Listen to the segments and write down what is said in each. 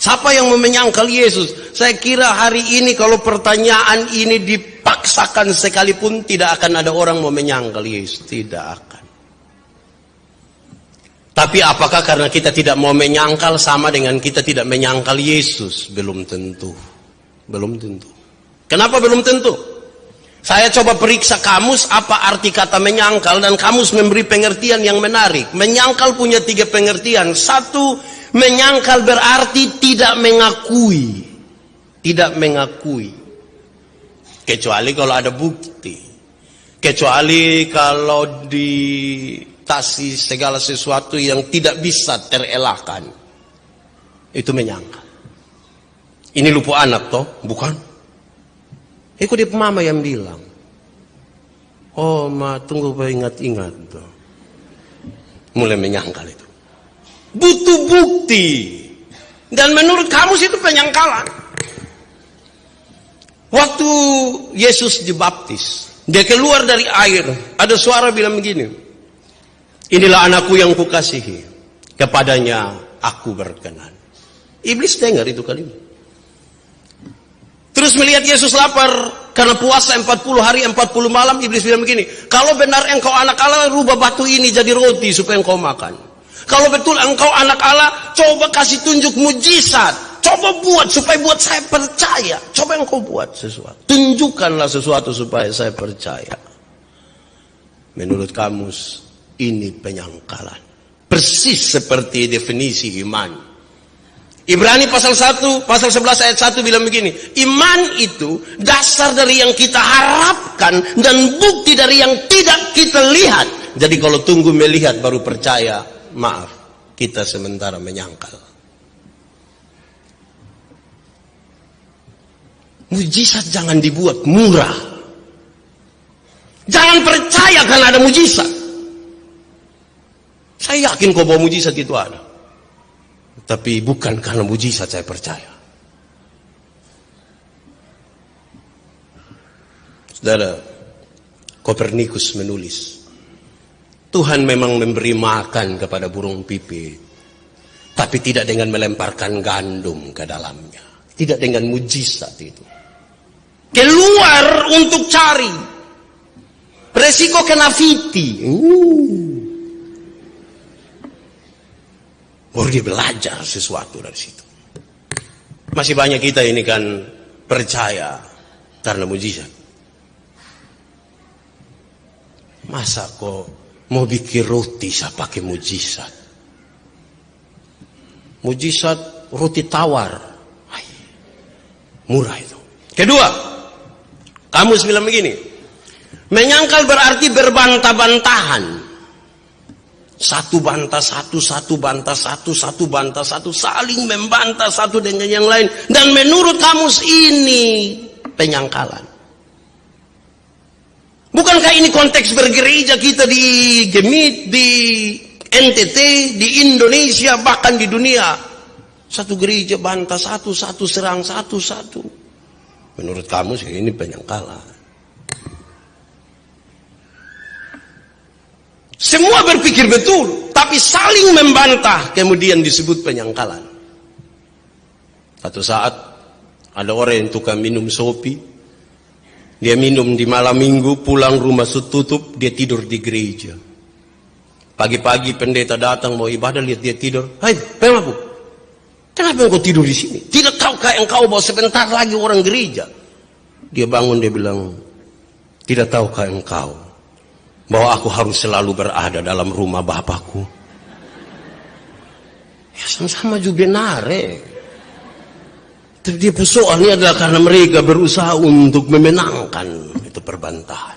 Siapa yang mau menyangkal Yesus? Saya kira hari ini kalau pertanyaan ini dipaksakan sekalipun, tidak akan ada orang mau menyangkal Yesus. Tidak akan. Tapi apakah karena kita tidak mau menyangkal sama dengan kita tidak menyangkal Yesus? Belum tentu. Belum tentu. Kenapa belum tentu? Saya coba periksa kamus apa arti kata menyangkal, dan kamus memberi pengertian yang menarik. Menyangkal punya 3 pengertian. 1, menyangkal berarti tidak mengakui. Tidak mengakui. Kecuali kalau ada bukti. Kecuali kalau ditasi segala sesuatu yang tidak bisa terelakkan. Itu menyangkal. Ini lupa anak toh? Bukan. Kok dia mama yang bilang. Oh ma, tunggu ingat-ingat tuh. Mulai menyangkal itu. Butuh bukti. Dan menurut kamus itu penyangkalan. Waktu Yesus dibaptis, dia keluar dari air, ada suara bilang begini, inilah anakku yang kukasihi, kepadanya aku berkenan. Iblis dengar itu kalimat. Terus melihat Yesus lapar karena puasa 40 hari 40 malam, iblis bilang begini, kalau benar engkau anak Allah, rubah batu ini jadi roti supaya engkau makan. Kalau betul engkau anak Allah, coba kasih tunjuk mujizat. Coba buat supaya buat saya percaya. Coba engkau buat sesuatu. Tunjukkanlah sesuatu supaya saya percaya. Menurut kamus, ini penyangkalan. Persis seperti definisi iman. Ibrani pasal 1, pasal 11 ayat 1 bilang begini, iman itu dasar dari yang kita harapkan dan bukti dari yang tidak kita lihat. Jadi kalau tunggu melihat baru percaya, maaf, kita sementara menyangkal. Mujizat jangan dibuat murah. Jangan percaya karena ada mujizat. Saya yakin kau bawa mujizat itu ada. Tapi bukan karena mujizat saya percaya. Saudara, Kopernikus menulis, Tuhan memang memberi makan kepada burung pipit, tapi tidak dengan melemparkan gandum ke dalamnya. Tidak dengan mujizat itu. Keluar untuk cari. Resiko kena fiti. Baru dia belajar sesuatu dari situ. Masih banyak kita ini kan percaya karena mujizat. Masa kok mau bikin roti saya pakai mujizat? Mujizat roti tawar. Murah itu. Kedua, kamus bilang begini, menyangkal berarti berbantah-bantahan. Satu bantah satu, satu bantah satu, satu bantah satu, saling membantah satu dengan yang lain. Dan menurut kamus ini penyangkalan. Bukankah ini konteks bergereja kita di Gemit, di NTT, di Indonesia, bahkan di dunia. Satu gereja bantah satu, satu serang satu, satu. Menurut kamus ini penyangkalan. Semua berpikir betul, tapi saling membantah, kemudian disebut penyangkalan. Satu saat ada orang yang tukang minum sopi, dia minum di malam minggu, pulang rumah tutup, dia tidur di gereja. Pagi-pagi pendeta datang mau ibadah, lihat dia tidur. Hai, pengapu, kenapa engkau tidur di sini? Tidak tahukah engkau bahwa sebentar lagi orang gereja? Dia bangun, dia bilang, tidak tahukah engkau bahwa aku harus selalu berada dalam rumah Bapakku? Ya sama-sama juga nare. Tapi persoalannya adalah karena mereka berusaha untuk memenangkan itu perbantahan.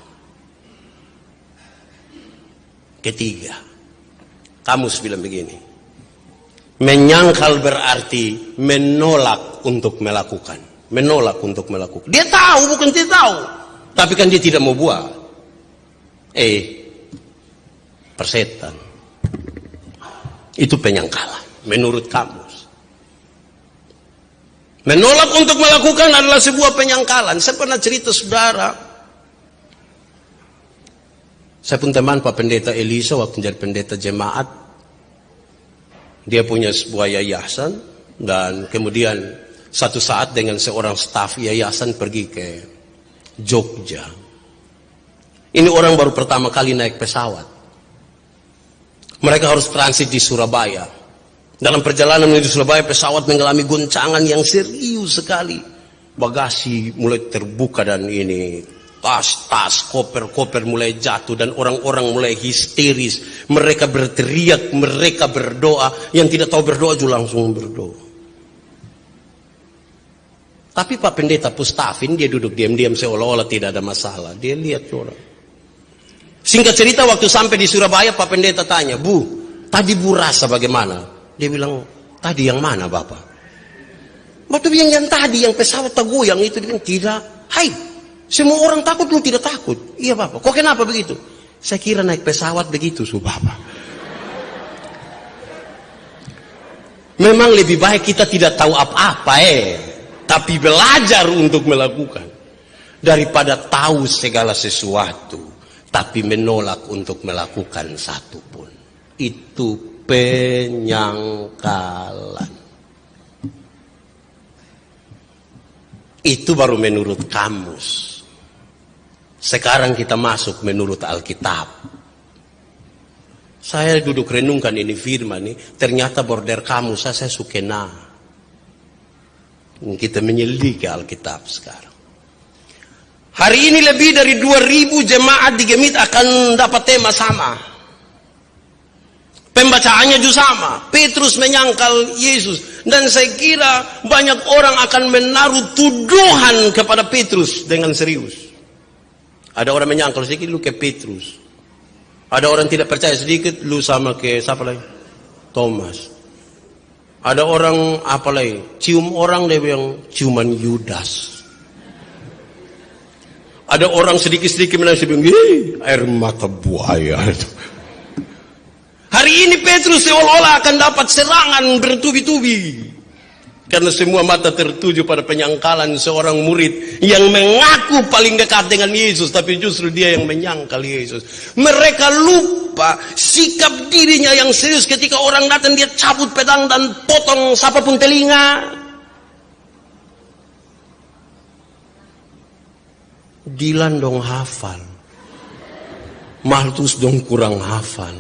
Ketiga, kamus bilang begini, menyangkal berarti menolak untuk melakukan. Menolak untuk melakukan. Dia tahu, bukan tidak tahu, tapi kan dia tidak mau buat. Persetan. Itu penyangkalan menurut kamus. Menolak untuk melakukan adalah sebuah penyangkalan. Saya pernah cerita saudara, saya pun teman Pak Pendeta Elisa waktu jadi pendeta jemaat. Dia punya sebuah yayasan, Dan kemudian satu saat dengan seorang staf yayasan pergi ke Jogja. Ini orang baru pertama kali naik pesawat. Mereka harus transit di Surabaya. Dalam perjalanan menuju Surabaya, pesawat mengalami goncangan yang serius sekali. Bagasi mulai terbuka dan ini tas-tas, koper-koper mulai jatuh dan orang-orang mulai histeris. Mereka berteriak, mereka berdoa. Yang tidak tahu berdoa juga langsung berdoa. Tapi Pak Pendeta Pustafin, dia duduk diam-diam seolah-olah tidak ada masalah. Dia lihat orang. Singkat cerita, waktu sampai di Surabaya, Pak Pendeta tanya, "Bu, tadi Bu rasa bagaimana?" Dia bilang, "Tadi yang mana Bapak?" Waktu yang tadi, yang pesawat tergoyang itu. Dia bilang, "Tidak. Hai, semua orang takut, lu tidak takut." "Iya Bapak." "Kok kenapa begitu?" "Saya kira naik pesawat begitu, Bapak." Memang lebih baik kita tidak tahu apa-apa tapi belajar untuk melakukan, daripada tahu segala sesuatu tapi menolak untuk melakukan satu pun. Itu penyangkalan. Itu baru menurut kamus. Sekarang kita masuk menurut Alkitab. Saya duduk renungkan ini firman nih, ternyata border kamus saya suka kita menyelidiki Alkitab sekarang. Hari ini lebih dari 2000 jemaat di Gemit akan dapat tema sama. Pembacaannya juga sama. Petrus menyangkal Yesus. Dan saya kira banyak orang akan menaruh tuduhan kepada Petrus dengan serius. Ada orang menyangkal sedikit, lu ke Petrus. Ada orang tidak percaya sedikit, lu sama ke siapa lagi? Thomas. Ada orang apa lagi? Cium orang, dia bilang ciuman Yudas. Ada orang sedikit-sedikit menangis, dia bilang, air mata buaya. Hari ini Petrus seolah-olah akan dapat serangan bertubi-tubi. Karena semua mata tertuju pada penyangkalan seorang murid yang mengaku paling dekat dengan Yesus, tapi justru dia yang menyangkal Yesus. Mereka lupa sikap dirinya yang serius ketika orang datang, dia cabut pedang dan potong siapapun telinga. Dilan dong hafal, Maltus dong kurang hafal.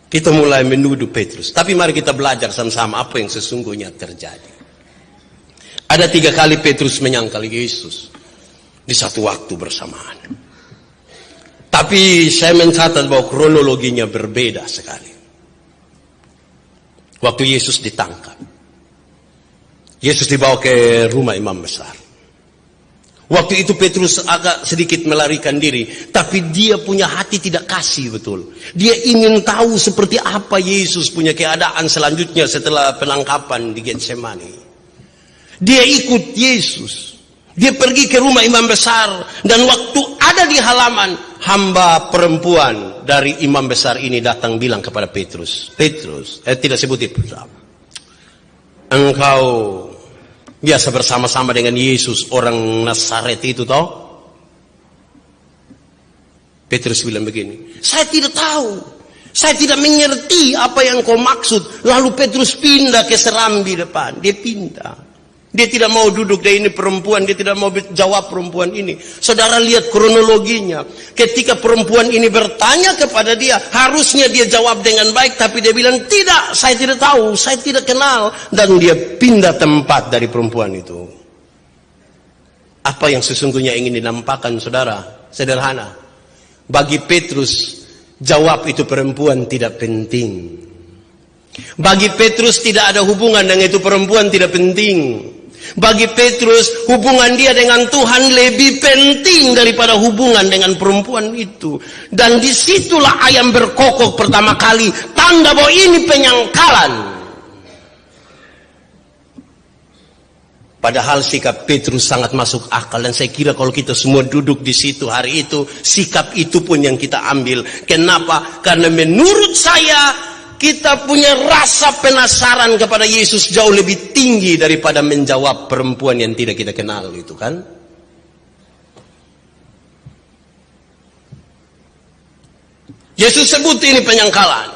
Kita mulai menuduh Petrus. Tapi mari kita belajar sama-sama apa yang sesungguhnya terjadi. Ada 3 kali Petrus menyangkal Yesus di satu waktu bersamaan. Tapi saya mencatat bahwa kronologinya berbeda sekali. Waktu Yesus ditangkap, Yesus dibawa ke rumah imam besar. Waktu itu Petrus agak sedikit melarikan diri, tapi dia punya hati tidak kasih betul. Dia ingin tahu seperti apa Yesus punya keadaan selanjutnya setelah penangkapan di Getsemani. Dia ikut Yesus. Dia pergi ke rumah imam besar, dan waktu ada di halaman, hamba perempuan dari imam besar ini datang bilang kepada Petrus, tidak sebut itu, engkau biasa bersama-sama dengan Yesus orang Nazaret itu toh? Petrus bilang begini, saya tidak tahu, saya tidak mengerti apa yang kau maksud. Lalu Petrus pindah ke serambi depan, dia pindah. Dia tidak mau duduk, dia ini perempuan, dia tidak mau jawab perempuan ini. Saudara lihat kronologinya. Ketika perempuan ini bertanya kepada dia, harusnya dia jawab dengan baik, tapi dia bilang, tidak, saya tidak tahu, saya tidak kenal. Dan dia pindah tempat dari perempuan itu. Apa yang sesungguhnya ingin dinampakkan, saudara? Sederhana. Bagi Petrus, jawab itu perempuan tidak penting. Bagi Petrus tidak ada hubungan dengan itu perempuan tidak penting. Bagi Petrus, hubungan dia dengan Tuhan lebih penting daripada hubungan dengan perempuan itu. Dan disitulah ayam berkokok pertama kali, tanda bahwa ini penyangkalan. Padahal sikap Petrus sangat masuk akal, dan saya kira kalau kita semua duduk di situ hari itu, sikap itu pun yang kita ambil. Kenapa? Karena menurut saya, kita punya rasa penasaran kepada Yesus jauh lebih tinggi daripada menjawab perempuan yang tidak kita kenal itu kan. Yesus sebut ini penyangkalan.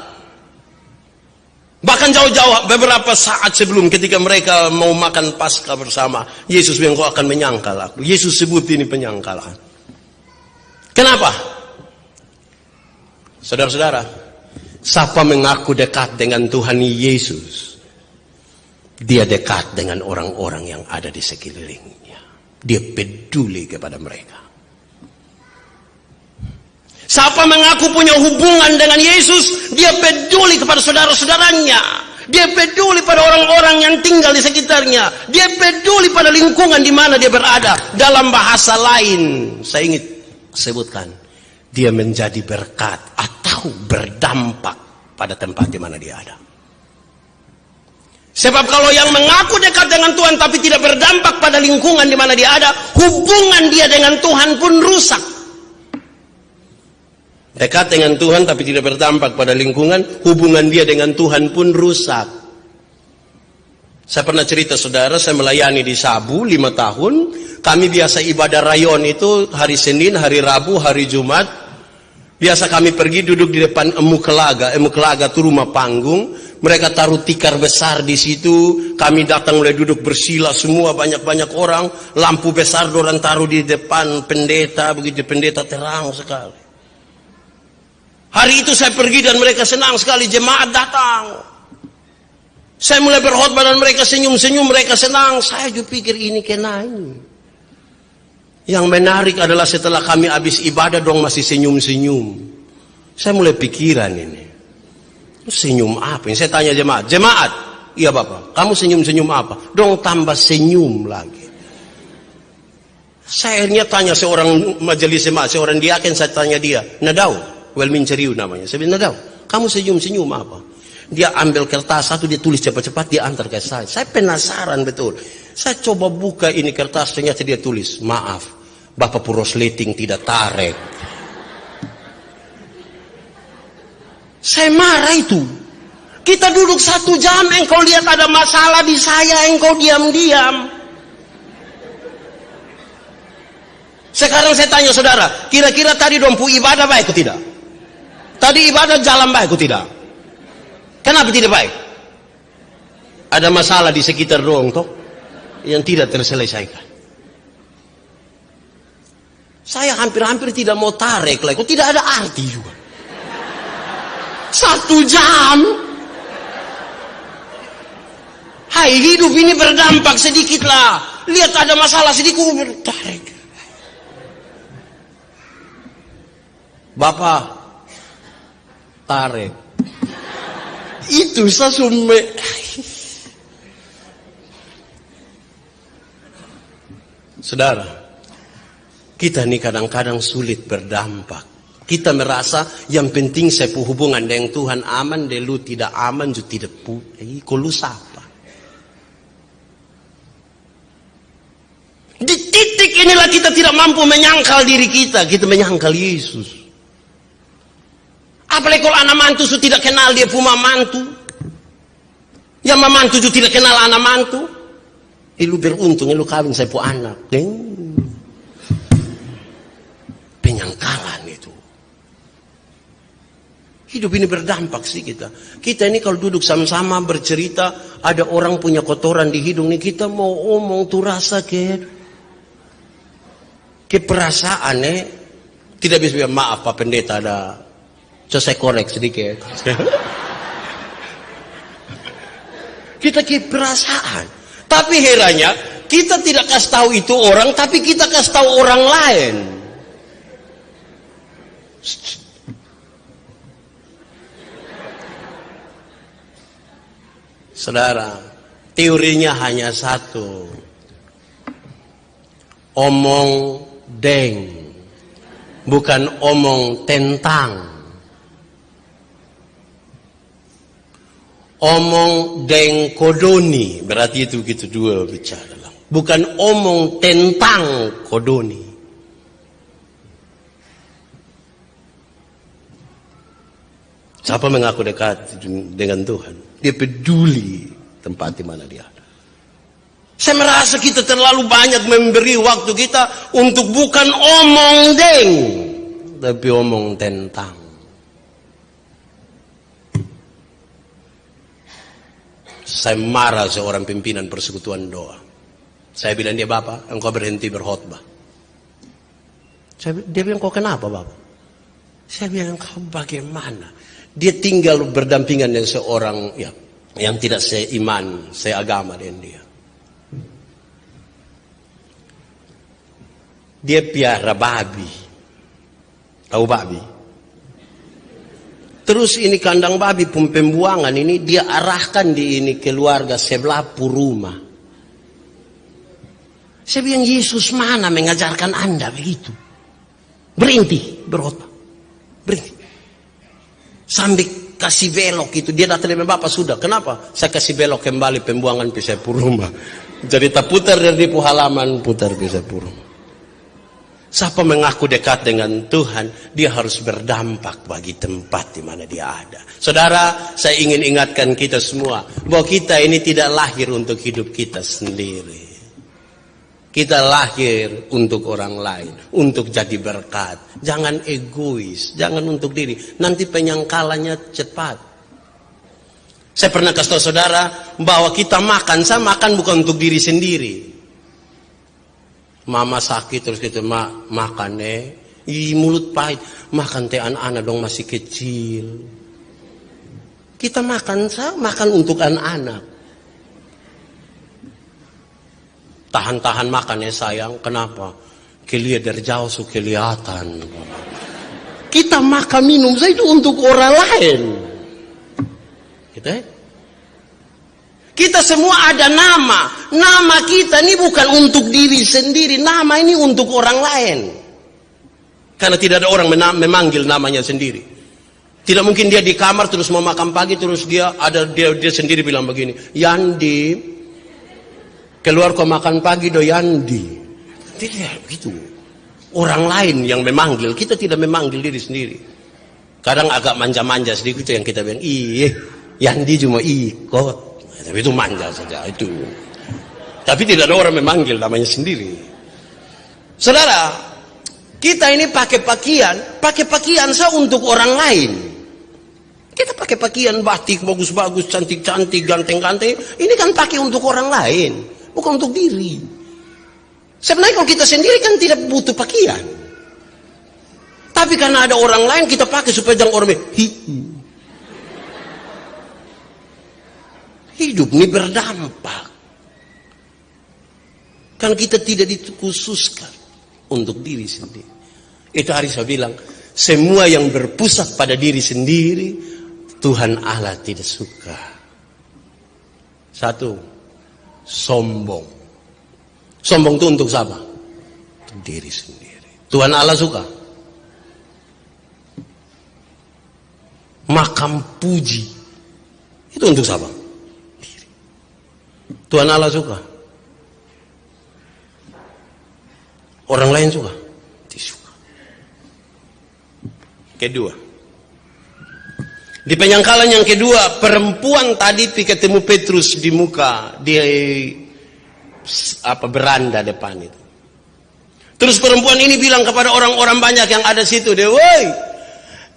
Bahkan jauh-jauh beberapa saat sebelum ketika mereka mau makan Paskah bersama, Yesus bilang, kau akan menyangkal aku. Yesus sebut ini penyangkalan. Kenapa? Saudara-saudara, siapa mengaku dekat dengan Tuhan Yesus, dia dekat dengan orang-orang yang ada di sekelilingnya. Dia peduli kepada mereka. Siapa mengaku punya hubungan dengan Yesus, dia peduli kepada saudara-saudaranya. Dia peduli pada orang-orang yang tinggal di sekitarnya. Dia peduli pada lingkungan di mana dia berada. Dalam bahasa lain, saya ingin sebutkan, dia menjadi berkat atau berdampak pada tempat di mana dia ada. Sebab kalau yang mengaku dekat dengan Tuhan tapi tidak berdampak pada lingkungan di mana dia ada, hubungan dia dengan Tuhan pun rusak. Dekat dengan Tuhan tapi tidak berdampak pada lingkungan, hubungan dia dengan Tuhan pun rusak. Saya pernah cerita saudara, saya melayani di Sabu 5 tahun. Kami biasa ibadah rayon itu hari Senin, hari Rabu, hari Jumat. Biasa kami pergi duduk di depan Emu Kelaga. Emu Kelaga itu rumah panggung. Mereka taruh tikar besar di situ. Kami datang mulai duduk bersila semua, banyak-banyak orang. Lampu besar orang taruh di depan pendeta, begitu pendeta terang sekali. Hari itu saya pergi dan mereka senang sekali, jemaat datang. Saya mulai berkhotbah dan mereka senyum-senyum, mereka senang. Saya juga pikir ini kena ini. Yang menarik adalah setelah kami habis ibadah dong masih senyum-senyum. Saya mulai pikiran ini. Senyum apa? Saya tanya jemaat, iya Bapak, kamu senyum-senyum apa? Dong tambah senyum lagi. Saya akhirnya tanya seorang majelis jemaat, seorang diaken, saya tanya dia, Nadau. Welmin Ceriu namanya. Saya bilang, Nadau, kamu senyum-senyum apa? Dia ambil kertas satu, dia tulis cepat-cepat, dia antar ke saya. Saya penasaran betul. Saya coba buka ini kertas, ternyata dia tulis, maaf, Bapak Purosleting tidak tarik. Saya marah itu. Kita duduk 1 jam, engkau lihat ada masalah di saya, engkau diam-diam. Sekarang saya tanya saudara, kira-kira tadi dompu ibadah baik atau tidak? Tadi ibadah jalan baik atau tidak? Kenapa tidak baik? Ada masalah di sekitar doang toh yang tidak terselesaikan. Saya hampir-hampir tidak mau tarik lagi, kok tidak ada arti juga. 1 jam. Hai, hidup ini berdampak sedikitlah. Lihat ada masalah sedikit, tarik. Bapak tarik. Itu sasume. Saudara, kita ini kadang-kadang sulit berdampak. Kita merasa yang penting saya hubungan dengan Tuhan aman, delu tidak aman juga tidak kalau siapa. Di titik inilah kita tidak mampu menyangkal diri kita menyangkal Yesus. Apalagi kalau anak mantu su tidak kenal dia punya mantu. Yang memantu juga tidak kenal anak mantu. Lu beruntung, lu kawin saya punya anak. Penyangkalan itu. Hidup ini berdampak sih kita. Kita ini kalau duduk sama-sama bercerita, ada orang punya kotoran di hidung nih, kita mau omong tuh rasa keperasaan tidak bisa bilang maaf Pak Pendeta ada. Saya korek sedikit. Kita keperasaan. Tapi herannya, kita tidak kasih tahu itu orang, tapi kita kasih tahu orang lain. Saudara, teorinya hanya satu. Omong deng, bukan omong tentang. Omong deng kodoni, berarti itu gitu dua bicara. Bukan omong tentang kodoni. Siapa mengaku dekat dengan Tuhan? Dia peduli tempat di mana dia ada. Saya merasa kita terlalu banyak memberi waktu kita untuk bukan omong deng, tapi omong tentang. Saya marah seorang pimpinan persekutuan doa. Saya bilang, dia, Bapak, engkau berhenti berkhotbah. Dia bilang, kau kenapa, Bapak? Saya bilang, kau bagaimana? Dia tinggal berdampingan dengan seorang yang tidak seiman, seagama dengan dia. Dia piara babi. Tahu babi? Terus ini kandang babi pembuangan ini dia arahkan di ini keluarga sebelah rumah. Saya bilang, Yesus mana mengajarkan Anda begitu? Berhenti berkhotbah. Berhenti. Sampai kasih belok itu. Dia datang dengan Bapak, sudah. Kenapa? Saya kasih belok kembali pembuangan ke rumah. Jadi tak putar dari halaman, putar ke rumah. Siapa mengaku dekat dengan Tuhan, dia harus berdampak bagi tempat di mana dia ada. Saudara, saya ingin ingatkan kita semua bahwa kita ini tidak lahir untuk hidup kita sendiri. Kita lahir untuk orang lain, untuk jadi berkat. Jangan egois, jangan untuk diri. Nanti penyangkalannya cepat. Saya pernah kasih tahu saudara bahwa kita makan, saya makan bukan untuk diri sendiri. Mama sakit terus kita makan mulut pahit, makan teh anak-anak dong masih kecil. Kita makan, saya makan untuk anak-anak. Tahan-tahan makan ya sayang, kenapa? Kelihatan dari jauh so kelihatan. Kita makan minum saya itu untuk orang lain. Kita semua ada nama. Nama kita ini bukan untuk diri sendiri. Nama ini untuk orang lain. Karena tidak ada orang memanggil namanya sendiri. Tidak mungkin dia di kamar terus mau makan pagi terus dia sendiri bilang begini, Yandi, keluar kau makan pagi do Yandi. Tidak begitu. Orang lain yang memanggil, kita tidak memanggil diri sendiri. Kadang agak manja-manja sedikit itu yang kita bilang, Yandi cuma ikut. Tapi itu manja saja itu. Tapi tidak ada orang memanggil namanya sendiri. Saudara, kita ini pakai pakaian saya untuk orang lain. Kita pakai pakaian batik bagus-bagus, cantik-cantik, ganteng-ganteng. Ini kan pakai untuk orang lain, bukan untuk diri. Sebenarnya kalau kita sendiri kan tidak butuh pakaian. Tapi karena ada orang lain kita pakai supaya jangan orang hidup ini berdampak. Kan kita tidak dikhususkan untuk diri sendiri. Itu hari saya bilang, semua yang berpusat pada diri sendiri, Tuhan Allah tidak suka. Satu, sombong. Sombong itu untuk siapa? Untuk diri sendiri. Tuhan Allah suka. Makam puji. Itu untuk siapa? Tuhan Allah suka. Orang lain suka? Tidak suka. Kedua. Di penyangkalan yang kedua, perempuan tadi ketemu Petrus di muka, di beranda depan itu. Terus perempuan ini bilang kepada orang-orang banyak yang ada situ, woi,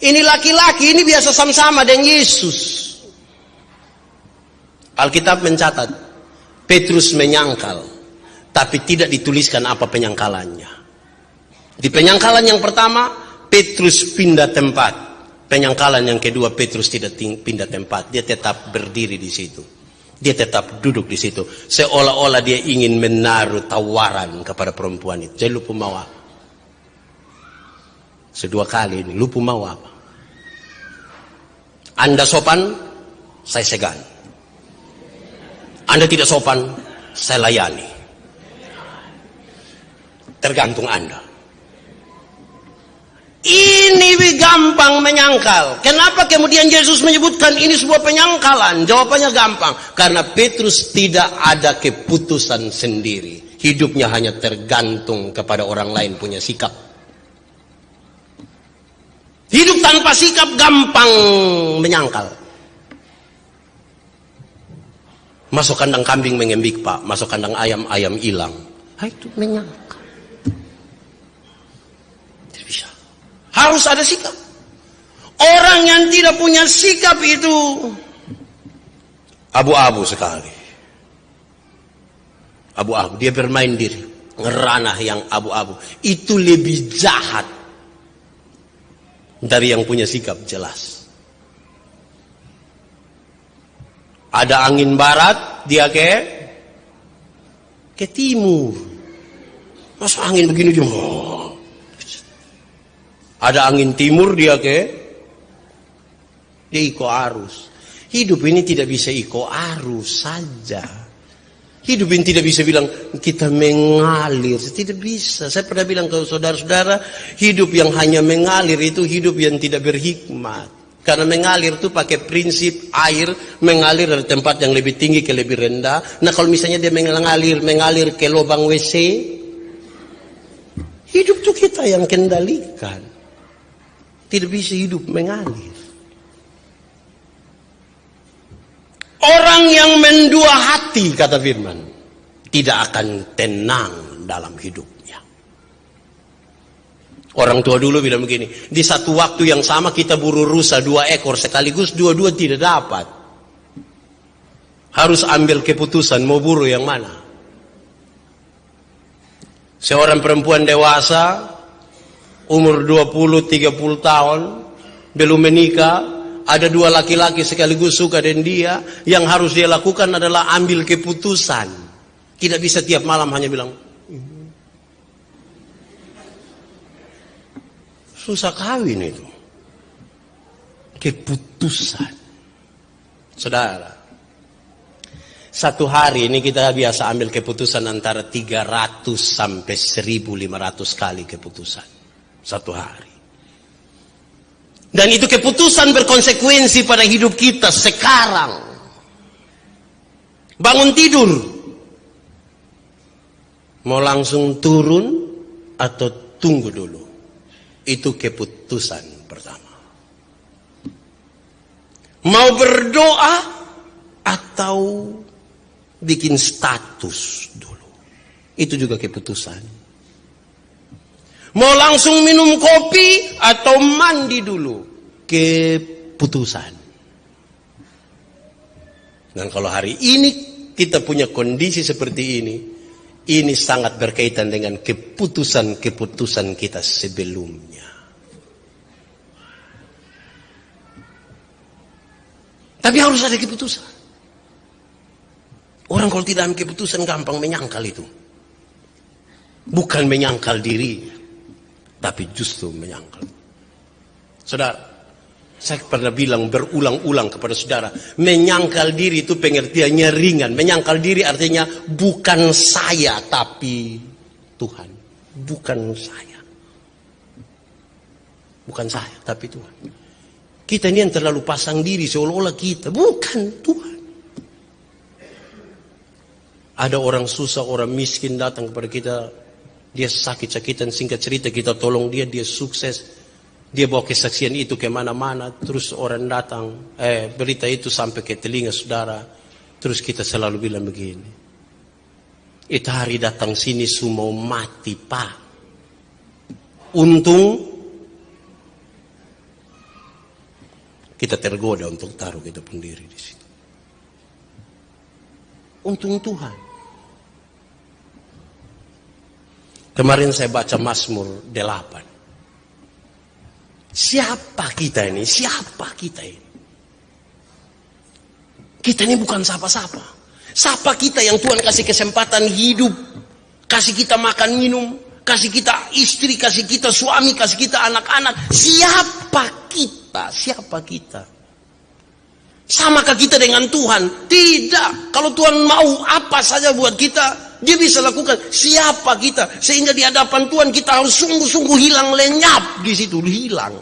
ini laki-laki ini biasa sama-sama dengan Yesus. Alkitab mencatat, Petrus menyangkal, tapi tidak dituliskan apa penyangkalannya. Di penyangkalan yang pertama, Petrus pindah tempat. Penyangkalan yang kedua, Petrus tidak pindah tempat. Dia tetap berdiri di situ. Dia tetap duduk di situ. Seolah-olah dia ingin menaruh tawaran kepada perempuan itu. Jadi lupa mau apa? Sedua kali ini, lupa mau apa? Anda sopan, saya segan. Anda tidak sopan, saya layani. Tergantung Anda. Ini gampang menyangkal. Kenapa kemudian Yesus menyebutkan ini sebuah penyangkalan? Jawabannya gampang. Karena Petrus tidak ada keputusan sendiri. Hidupnya hanya tergantung kepada orang lain punya sikap. Hidup tanpa sikap gampang menyangkal. Masuk kandang kambing mengembik pak, masuk kandang ayam, ayam hilang. Itu menyangkal. Tidak bisa. Harus ada sikap. Orang yang tidak punya sikap itu abu-abu sekali. Abu-abu, dia bermain diri. Ranah yang abu-abu. Itu lebih jahat dari yang punya sikap jelas. Ada angin barat, dia ke timur. Masa angin begini dia. Ada angin timur, dia ikut arus. Hidup ini tidak bisa ikut arus saja. Hidup ini tidak bisa bilang kita mengalir. Tidak bisa. Saya pernah bilang ke saudara-saudara, hidup yang hanya mengalir itu hidup yang tidak berhikmat. Karena mengalir itu pakai prinsip air mengalir dari tempat yang lebih tinggi ke lebih rendah. Nah kalau misalnya dia mengalir ke lubang WC, hidup itu kita yang kendalikan. Tidak bisa hidup mengalir. Orang yang mendua hati, kata firman, tidak akan tenang dalam hidupnya. Orang tua dulu bilang begini, di satu waktu yang sama kita buru rusa 2 ekor sekaligus, dua-dua tidak dapat. Harus ambil keputusan mau buru yang mana. Seorang perempuan dewasa, umur 20-30 tahun, belum menikah, ada 2 laki-laki sekaligus suka dengan dia, yang harus dia lakukan adalah ambil keputusan. Tidak bisa tiap malam hanya bilang, susah kawin itu. Keputusan. Saudara, satu hari ini kita biasa ambil keputusan antara 300 sampai 1.500 kali keputusan. Satu hari. Dan itu keputusan berkonsekuensi pada hidup kita sekarang. Bangun tidur. Mau langsung turun atau tunggu dulu. Itu keputusan pertama. Mau berdoa atau bikin status dulu. Itu juga keputusan. Mau langsung minum kopi atau mandi dulu. Keputusan. Dan kalau hari ini kita punya kondisi seperti ini sangat berkaitan dengan keputusan-keputusan kita sebelumnya. Tapi harus ada keputusan. Orang kalau tidak ambil keputusan gampang menyangkal itu. Bukan menyangkal dirinya, tapi justru menyangkal. Saudara, saya pernah bilang berulang-ulang kepada saudara, menyangkal diri itu pengertiannya ringan. Menyangkal diri artinya bukan saya tapi Tuhan. Bukan saya. Bukan saya tapi Tuhan. Kita ini yang terlalu pasang diri seolah-olah kita. Bukan Tuhan. Ada orang susah, orang miskin datang kepada kita. Dia sakit-sakitan, singkat cerita kita tolong dia sukses. Dia bawa kesaksian itu kemana-mana. Terus orang datang, berita itu sampai ke telinga saudara. Terus kita selalu bilang begini. Itu hari datang sini semua mati pak. Untung kita tergoda untuk taruh kita pun diri di situ. Untung Tuhan. Kemarin saya baca Mazmur 8. Siapa kita ini? Siapa kita ini? Kita ini bukan siapa-siapa. Siapa kita yang Tuhan kasih kesempatan hidup, kasih kita makan minum, kasih kita istri, kasih kita suami, kasih kita anak-anak. Siapa kita? Siapa kita? Samakah kita dengan Tuhan? Tidak. Kalau Tuhan mau apa saja buat kita, Dia bisa lakukan. Siapa kita? Sehingga di hadapan Tuhan kita harus sungguh-sungguh hilang lenyap di situ, hilang.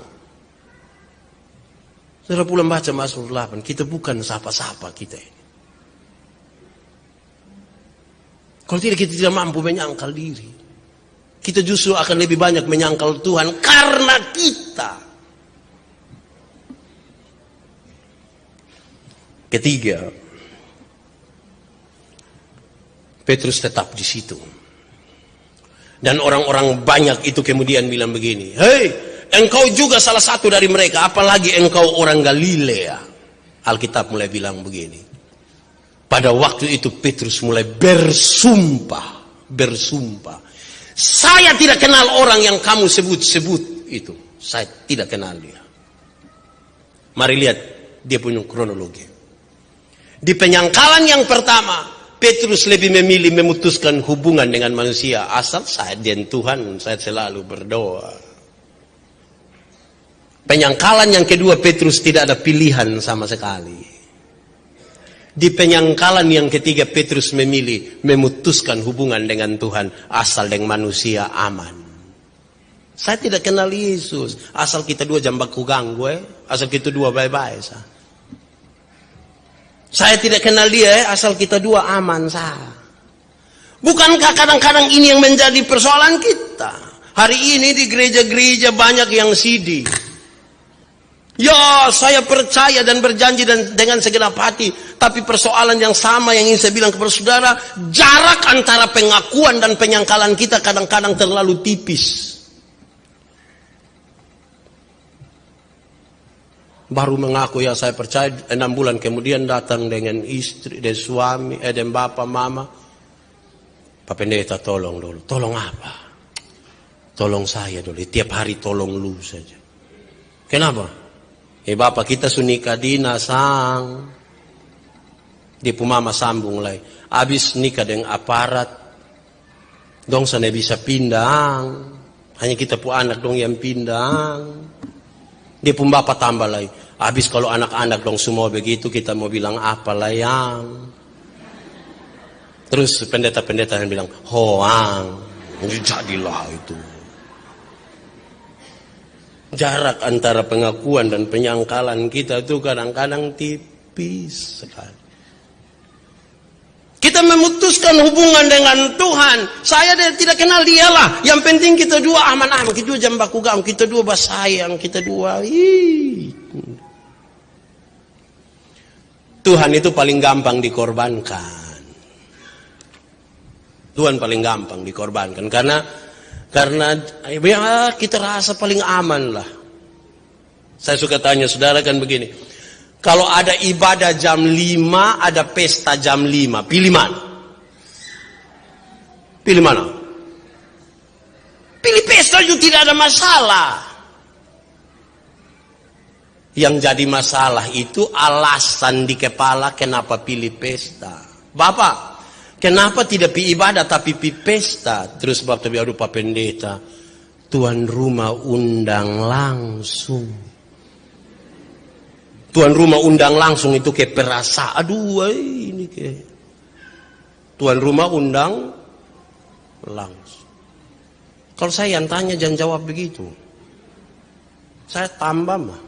Saudara pulang baca Mazmur 8, kita bukan siapa-siapa kita ini. Kalau tidak, kita tidak mampu menyangkal diri. Kita justru akan lebih banyak menyangkal Tuhan karena kita. Ketiga, Petrus tetap di situ. Dan orang-orang banyak itu kemudian bilang begini, hei, engkau juga salah satu dari mereka, apalagi engkau orang Galilea. Alkitab mulai bilang begini, Pada waktu itu Petrus mulai bersumpah. Saya tidak kenal orang yang kamu sebut-sebut itu. Saya tidak kenal dia. Mari lihat dia punya kronologi. Di penyangkalan yang pertama, Petrus lebih memilih memutuskan hubungan dengan manusia. Asal saya dan Tuhan, saya selalu berdoa. Penyangkalan yang kedua, Petrus tidak ada pilihan sama sekali. Di penyangkalan yang ketiga, Petrus memilih memutuskan hubungan dengan Tuhan. Asal dengan manusia aman. Saya tidak kenal Yesus. Asal kita dua jam baku ganggu. Asal kita dua bye-bye. Saya tidak kenal dia. Asal kita dua aman. Bukankah kadang-kadang ini yang menjadi persoalan kita? Hari ini di gereja-gereja banyak yang sedih. Ya, saya percaya dan berjanji dengan segenap hati. Tapi persoalan yang sama yang ingin saya bilang kepada saudara, jarak antara pengakuan dan penyangkalan kita kadang-kadang terlalu tipis. Baru mengaku ya saya percaya, 6 bulan kemudian datang dengan istri, dan suami, dan bapak, mama. Pak Pendeta tolong dulu. Tolong apa? Tolong saya dulu. Tiap hari tolong lu saja. Kenapa? Bapak kita sunika dina sang. Dia pu mama sambung lagi. Abis nikah dengan aparat. Dong sana bisa pindang. Hanya kita pu anak dong yang pindang. Dia pu bapak tambah lagi. Abis kalau anak-anak dong semua begitu kita mau bilang apa lah yang. Terus pendeta-pendeta yang bilang hoang. Jadilah itu. Jarak antara pengakuan dan penyangkalan kita itu kadang-kadang tipis sekali. Kita memutuskan hubungan dengan Tuhan. Saya tidak kenal dia lah. Yang penting kita dua aman-aman. Kita dua jam baku gam. Kita dua basayang. Kita dua. Tuhan itu paling gampang dikorbankan. Tuhan paling gampang dikorbankan. Karena ya kita rasa paling aman lah. Saya suka tanya saudara kan begini. Kalau ada ibadah jam 5, ada pesta jam 5. Pilih mana? Pilih mana? Pilih pesta juga tidak ada masalah. Yang jadi masalah itu alasan di kepala kenapa pilih pesta. Bapak, kenapa tidak pi ibadah tapi pi pesta? Terus bapak aduh Pak Pendeta, tuan rumah undang langsung. Tuan rumah undang langsung itu kayak perasa. Aduh, ini kayak tuan rumah undang langsung. Kalau saya yang tanya jangan jawab begitu. Saya tambah mah.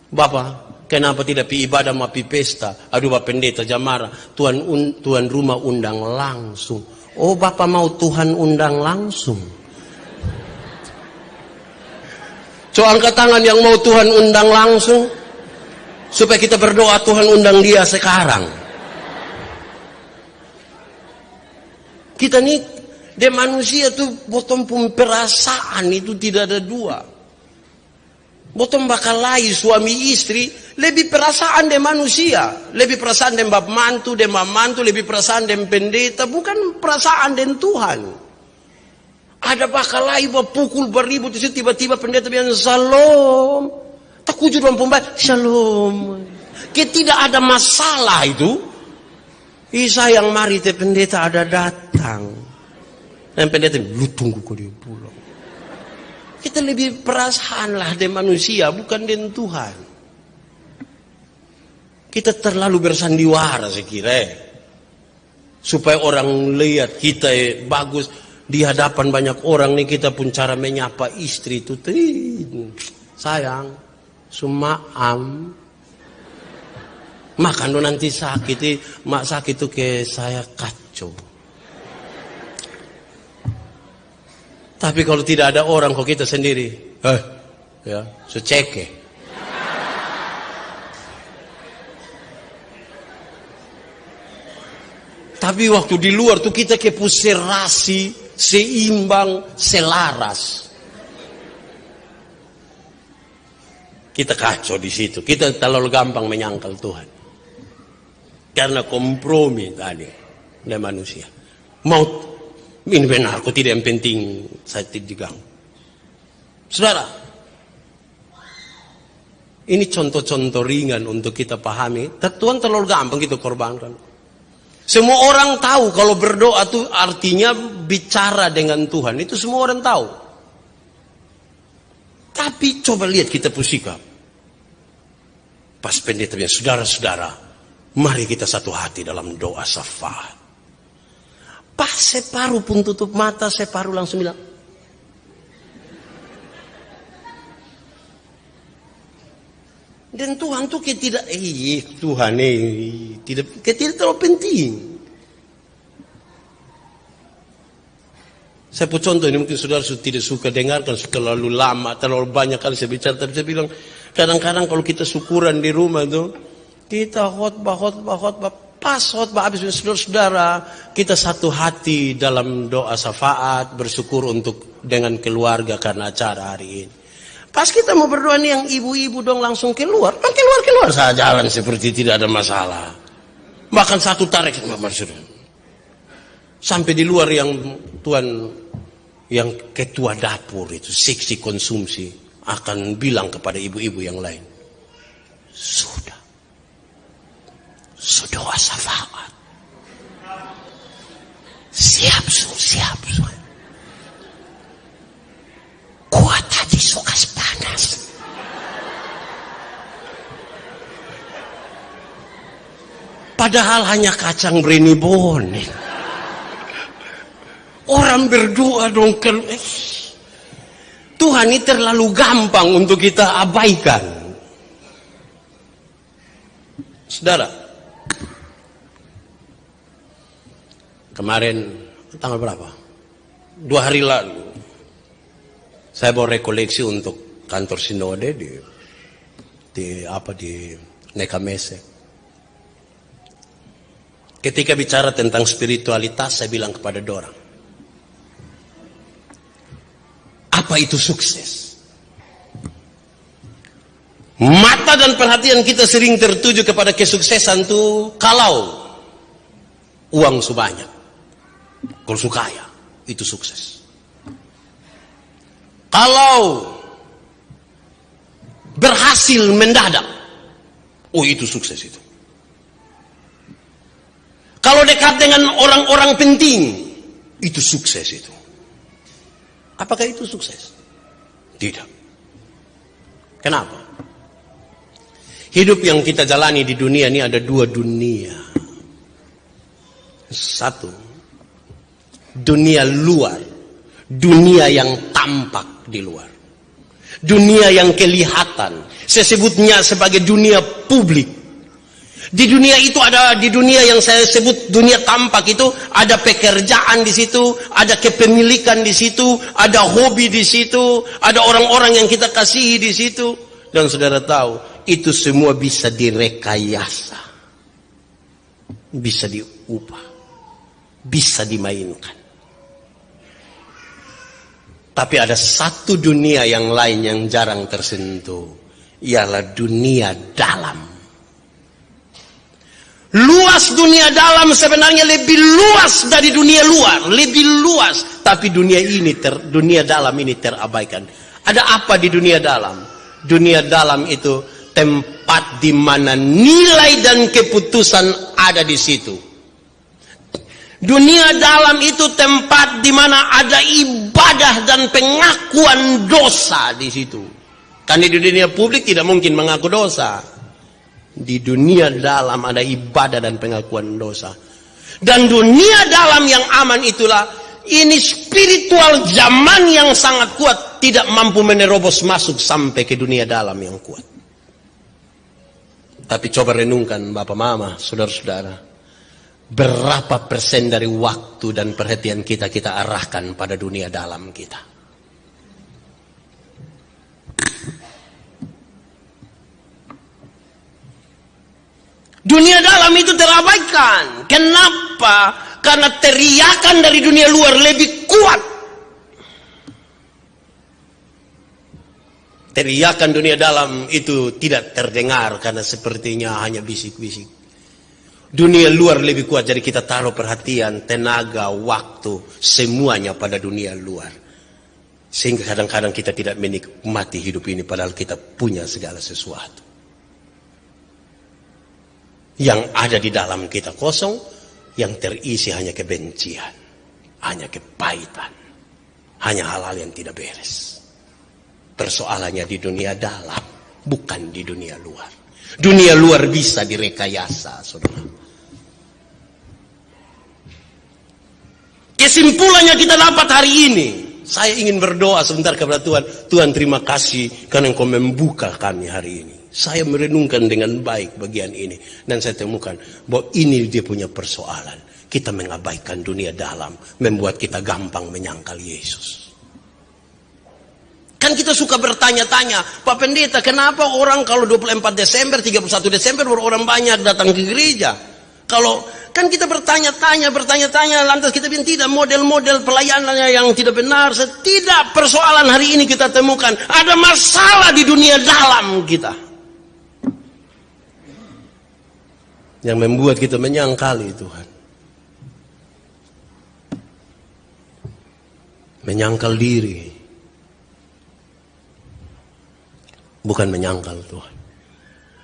Bapak, kenapa tidak pi ibadah ma pi pesta? Aduh Pak Pendeta jamara. Tuan rumah undang langsung. Oh Bapak mau Tuhan undang langsung. So angkat tangan yang mau Tuhan undang langsung. Supaya kita berdoa Tuhan undang dia sekarang. Kita nih, dia manusia tuh bottom pun perasaan itu tidak ada dua. Bottom bakal lain suami istri lebih perasaan dari manusia, lebih perasaan dari bab mantu, dari mam mantu, lebih perasaan dari pendeta, bukan perasaan dari Tuhan. Ada bakal lain pukul beribu tiba-tiba pendeta bilang salam. Tak kujur dalam pembaca, shalom. Tidak ada masalah itu. Isa yang mari te pendeta ada datang. Dan pendeta, lu tunggu kau dia pulang. Kita lebih perasaan lah dari manusia, bukan dengan Tuhan. Kita terlalu bersandiwara saya kira. Supaya orang lihat kita bagus. Di hadapan banyak orang nih kita pun cara menyapa istri itu. Sayang. Sumaam makan lo nanti sakit mak sakit tuh ke saya kacau. Tapi kalau tidak ada orang kok kita sendiri ya seceke. Tapi waktu di luar tuh kita ke serasi seimbang selaras. Kita kacau di situ. Kita terlalu gampang menyangkal Tuhan. Karena kompromi tadi dengan manusia. Mau ini benar, aku tidak yang penting saya tidak diganggu. Saudara, ini contoh-contoh ringan untuk kita pahami. Tuhan terlalu gampang kita korbankan. Semua orang tahu kalau berdoa itu artinya bicara dengan Tuhan. Itu semua orang tahu. Tapi coba lihat kita sikap. Pas pendeta bilang, saudara-saudara, mari kita satu hati dalam doa syafaat. Pas separuh pun tutup mata, separuh langsung bilang, dan Tuhan tuh tidak, Tuhan tidak terlalu penting. Saya pun contoh ini mungkin saudara tidak suka dengarkan, terlalu lama, terlalu banyak kali saya bicara. Tapi saya bilang, kadang-kadang kalau kita syukuran di rumah tuh, kita khotbah, pas khotbah habis, saudara-saudara, kita satu hati dalam doa syafaat, bersyukur untuk dengan keluarga karena acara hari ini. Pas kita mau berdoa nih yang ibu-ibu dong langsung keluar. Keluar saja jalan seperti tidak ada masalah. Bahkan satu tarik sampai di luar yang Tuhan, yang ketua dapur itu, seksi konsumsi, akan bilang kepada ibu-ibu yang lain, sudah doa syafaat. Siap. Kuat hati suka panas. Padahal hanya kacang berani bonek. Orang berdoa dong. Tuhan ini terlalu gampang untuk kita abaikan. Saudara, kemarin tanggal berapa? 2 hari lalu saya bawa rekoleksi untuk kantor sinode di Nekamese. Ketika bicara tentang spiritualitas, saya bilang kepada dorang, apa itu sukses? Mata dan perhatian kita sering tertuju kepada kesuksesan itu kalau uang sebanyak, kalau kaya, itu sukses. Kalau berhasil mendadak, itu sukses itu. Kalau dekat dengan orang-orang penting, itu sukses itu. Apakah itu sukses? Tidak. Kenapa? Hidup yang kita jalani di dunia ini ada 2 dunia. Satu, dunia luar, dunia yang tampak di luar, dunia yang kelihatan. Saya sebutnya sebagai dunia publik. Di dunia itu ada, di dunia yang saya sebut dunia tampak itu, ada pekerjaan di situ, ada kepemilikan di situ, ada hobi di situ, ada orang-orang yang kita kasihi di situ. Dan saudara tahu, itu semua bisa direkayasa, bisa diubah, bisa dimainkan. Tapi ada satu dunia yang lain yang jarang tersentuh, ialah dunia dalam. Luas dunia dalam sebenarnya lebih luas dari dunia luar, lebih luas. Tapi dunia dalam ini terabaikan. Ada apa di dunia dalam? Dunia dalam itu tempat di mana nilai dan keputusan ada di situ. Dunia dalam itu tempat di mana ada ibadah dan pengakuan dosa di situ. Karena di dunia publik tidak mungkin mengaku dosa. Di dunia dalam ada ibadah dan pengakuan dosa. Dan dunia dalam yang aman itulah, ini spiritual zaman yang sangat kuat, tidak mampu menerobos masuk sampai ke dunia dalam yang kuat. Tapi coba renungkan Bapak Mama, saudara-saudara. Berapa persen dari waktu dan perhatian kita arahkan pada dunia dalam kita? Dunia dalam itu terabaikan. Kenapa? Karena teriakan dari dunia luar lebih kuat. Teriakan dunia dalam itu tidak terdengar karena sepertinya hanya bisik-bisik. Dunia luar lebih kuat, jadi kita taruh perhatian, tenaga, waktu, semuanya pada dunia luar. Sehingga kadang-kadang kita tidak menikmati hidup ini, padahal kita punya segala sesuatu. Yang ada di dalam kita kosong, yang terisi hanya kebencian, hanya kepahitan, hanya hal-hal yang tidak beres. Persoalannya di dunia dalam, bukan di dunia luar. Dunia luar bisa direkayasa, saudara. Kesimpulannya kita dapat hari ini. Saya ingin berdoa sebentar kepada Tuhan. Tuhan, terima kasih karena Engkau membuka kami hari ini. Saya merenungkan dengan baik bagian ini. Dan saya temukan bahwa ini dia punya persoalan. Kita mengabaikan dunia dalam. Membuat kita gampang menyangkal Yesus. Kan kita suka bertanya-tanya, Pak Pendeta, kenapa orang kalau 24 Desember, 31 Desember orang banyak datang ke gereja? Kalau kan kita bertanya-tanya, lantas kita bilang tidak, model-model pelayanannya yang tidak benar. Tidak, persoalan hari ini kita temukan ada masalah di dunia dalam kita yang membuat kita menyangkali Tuhan, menyangkal diri, bukan menyangkal Tuhan.